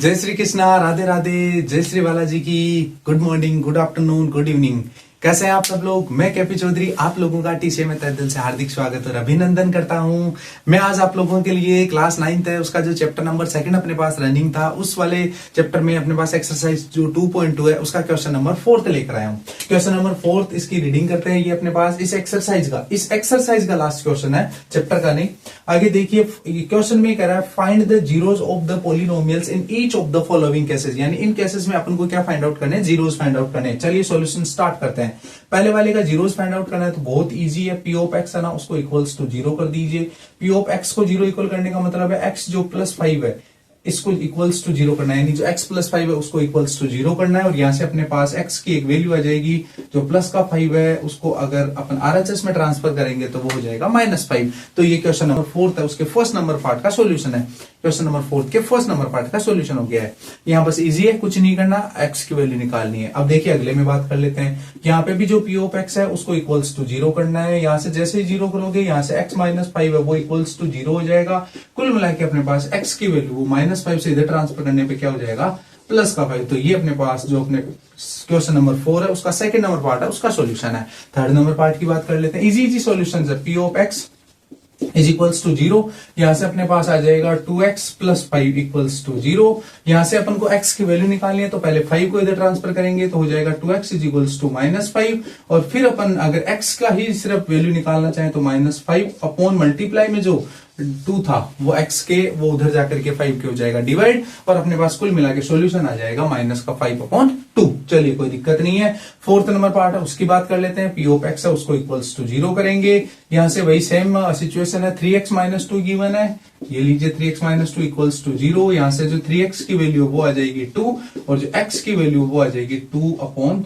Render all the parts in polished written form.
जय श्री कृष्णा, राधे राधे, जय श्री बालाजी की। Good morning, good afternoon, good evening. कैसे हैं आप सब लोग? मैं केपी चौधरी आप लोगों का टीसीए में तहे दिल से हार्दिक स्वागत और अभिनंदन करता हूं। मैं आज आप लोगों के लिए क्लास 9th है, उसका जो चैप्टर नंबर 2 अपने पास रनिंग था, उस वाले चैप्टर में अपने पास एक्सरसाइज जो 2.2 है उसका क्वेश्चन नंबर 4 लेकर आया हूं। क्वेश्चन नंबर 4 इसकी रीडिंग करते हैं। ये अपने पास इस एक्सरसाइज का लास्ट क्वेश्चन है, चैप्टर का नहीं। आगे देखिए, क्वेश्चन में कह रहा है find the zeros of the polynomials in each of the following cases, यानी इन केसेस में अपन को क्या फाइंड आउट करने हैं? जीरोस फाइंड आउट करने हैं। चलिए सॉल्यूशन स्टार्ट करते हैं। पहले वाले का जीरोस फाइंड आउट करना है तो बहुत इजी है। पी ऑफ एक्स है ना, उसको इक्वल्स टू 0 कर दीजिए। पी ऑफ एक्स को 0 इक्वल करने का मतलब है एक्स जो +5 है इसको इक्वल्स टू 0 करना है, यानी जो x +5 है उसको इक्वल्स टू 0 करना है। और यहां से अपने पास x की एक वैल्यू आ जाएगी जो प्लस का 5 है, उसको अगर अपन RHS में ट्रांसफर करेंगे तो वो हो जाएगा -5। तो ये क्वेश्चन नंबर 4 है, उसके फर्स्ट नंबर पार्ट का सोल्यूशन है। क्वेश्चन नंबर 4 के फर्स्ट नंबर पार्ट का सोल्यूशन हो गया है। यहाँ बस इजी है, कुछ नहीं करना, x की वैल्यू निकालनी है। अब देखिए अगले में बात कर लेते हैं। यहाँ पे भी जो p ऑफ x है उसको इक्वल्स टू 0 करना है। यहाँ से जैसे ही 0 करोगे, यहाँ से x -5 है वो इक्वल्स टू 0 हो जाएगा। कुल मिला के अपने पास x की वैल्यू -5 से इधर ट्रांसफर करने पे क्या हो जाएगा? +5। तो ये अपने पास जो अपने क्वेश्चन नंबर 4 है उसका सेकंड नंबर पार्ट है, उसका सॉल्यूशन है। थर्ड नंबर पार्ट की बात कर लेते हैं। इजी सॉल्यूशन है। p of x is equals to 0, यहां से अपने पास आ जाएगा 2x + 5 इक्वल्स टू 0। यहां से अपन को x की वैल्यू निकालनी है तो पहले 5 को इधर ट्रांसफर करेंगे तो हो जाएगा 2x इज इक्वल्स टू -5। और फिर अपन अगर x का ही सिर्फ वैल्यू निकालना चाहें तो -5 अपॉन मल्टीप्लाई में जो 2 था वो x के वो उधर जाकर के 5 के हो जाएगा डिवाइड, और अपने पास कुल मिला के सोल्यूशन आ जाएगा -5/2। चलिए कोई दिक्कत नहीं है। फोर्थ नंबर पार्ट है, उसकी बात कर लेते हैं। p ऑफ x है उसको इक्वल्स टू 0 करेंगे। यहां से वही सेम सिचुएशन है। 3x - 2 गिवन है, ये लीजिए 3x - 2 इक्वल्स टू 0। यहां से जो 3x की वैल्यू वो आ जाएगी 2 और जो x की वैल्यू वो आ जाएगी 2 अपॉन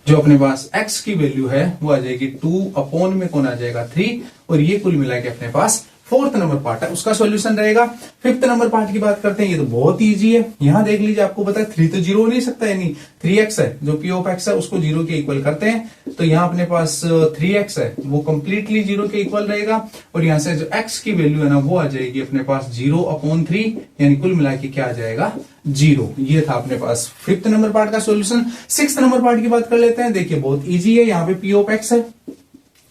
जो अपने पास x की वैल्यू है वो आ जाएगी 2 अपॉन में कौन आ जाएगा 3, और ये कुल मिला के अपने पास फोर्थ नंबर पार्ट है, उसका सॉल्यूशन रहेगा। फिफ्थ नंबर पार्ट की बात करते हैं। ये तो बहुत इजी है। यहां देख लीजिए, आपको पता है 3 तो 0 हो नहीं सकता, यानी 3x है जो p ऑफ x है उसको 0 के इक्वल करते हैं। तो यहां अपने पास 3x है वो कंप्लीटली 0 के इक्वल रहेगा। और यहां से जो x की वैल्यू है ना वो आ जाएगी अपने पास 0/3, यानी कुल मिला के क्या आ जाएगा 0। ये था अपने पास फिफ्थ नंबर पार्ट का सॉल्यूशन। सिक्स्थ नंबर पार्ट की बात कर लेते हैं। देखिए बहुत इजी है। यहाँ पे p ऑफ x है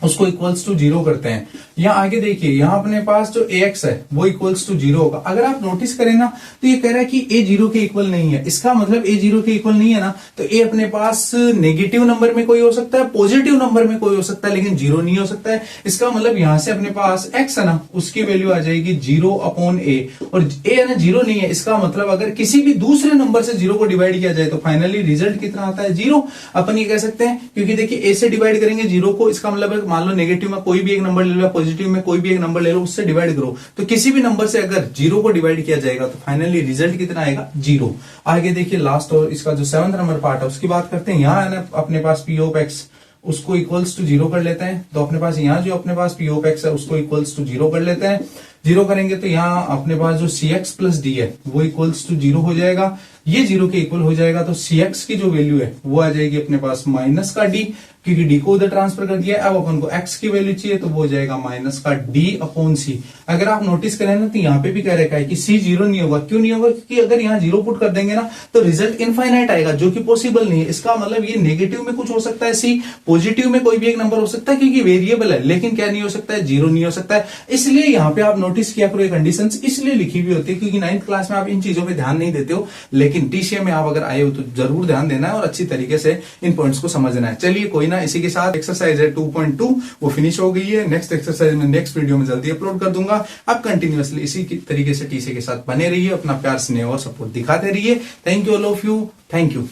उसको इक्वल्स टू 0 करते हैं। यहाँ आगे देखिए, यहाँ अपने पास जो ax है वो इक्वल्स टू 0 होगा। अगर आप नोटिस करें ना तो ये कह रहा है कि a 0 के इक्वल नहीं है। इसका मतलब a 0 के इक्वल नहीं है ना, तो a अपने पास नेगेटिव नंबर में कोई हो सकता है, पॉजिटिव नंबर में कोई हो सकता है, लेकिन 0 नहीं हो सकता है। इसका मतलब यहां से अपने पास x है ना उसकी वैल्यू आ जाएगी 0/a, और a है ना 0 नहीं है। इसका मतलब अगर किसी भी दूसरे नंबर से 0 को डिवाइड किया जाए तो फाइनली रिजल्ट कितना आता है 0। अपन ये कह सकते हैं, क्योंकि देखिए a से डिवाइड करेंगे 0 को, इसका मतलब मान लो नेगेटिव में कोई भी एक नंबर ले लो, पॉजिटिव में कोई भी एक नंबर ले लो, उससे डिवाइड करो तो किसी भी नंबर से अगर 0 को डिवाइड किया जाएगा तो फाइनली रिजल्ट कितना आएगा 0। आगे देखिए लास्ट और इसका जो 7th नंबर पार्ट है उसकी बात करते हैं। यहाँ है ना अपने पास p ऑफ x उसको इक्वल्स टू 0 कर लेते हैं। तो अपने पास यहाँ जो अपने पास p ऑफ x है उसको इक्वल्स टू 0 कर लेते हैं। 0 करेंगे तो यहाँ अपने पास जो cx + d है वो इक्वल्स टू 0 हो जाएगा। ये 0 के इक्वल हो जाएगा तो cx की जो वैल्यू है वो आ जाएगी अपने पास -d, क्योंकि d को उधर ट्रांसफर कर दिया। अब अपन को x की वैल्यू चाहिए तो वो हो जाएगा -d/c। अगर आप नोटिस करें ना तो यहाँ पे भी कह रखा है कि c 0 नहीं होगा। क्यों नहीं होगा? क्योंकि अगर यहाँ 0 पुट कर देंगे ना तो रिजल्ट इनफाइनाइट आएगा, जो कि पॉसिबल नहीं है। इसका मतलब ये नेगेटिव में कुछ हो सकता है c, पॉजिटिव में कोई भी एक नंबर हो सकता है क्योंकि वेरिएबल है, लेकिन क्या नहीं हो सकता है 0 नहीं हो सकता है। इसलिए यहाँ पे आप नोटिस किया करो, कंडीशन इसलिए लिखी हुई होती है क्योंकि 9th क्लास में आप इन चीजों पे ध्यान नहीं देते हो, लेकिन टीसीए में आप अगर आए हो तो जरूर ध्यान देना है और अच्छी तरीके से इन पॉइंट्स को समझना है। चलिए कोई ना, इसी के साथ एक्सरसाइज है 2.2 वो फिनिश हो गई है। नेक्स्ट एक्सरसाइज में नेक्स्ट वीडियो में जल्दी अपलोड कर दूंगा। आप कंटिन्यूअसली इसी तरीके से टीसीए के साथ बने रहिए, अपना प्यार स्नेह और सपोर्ट दिखाते रहिए। Thank you all of you, thank you.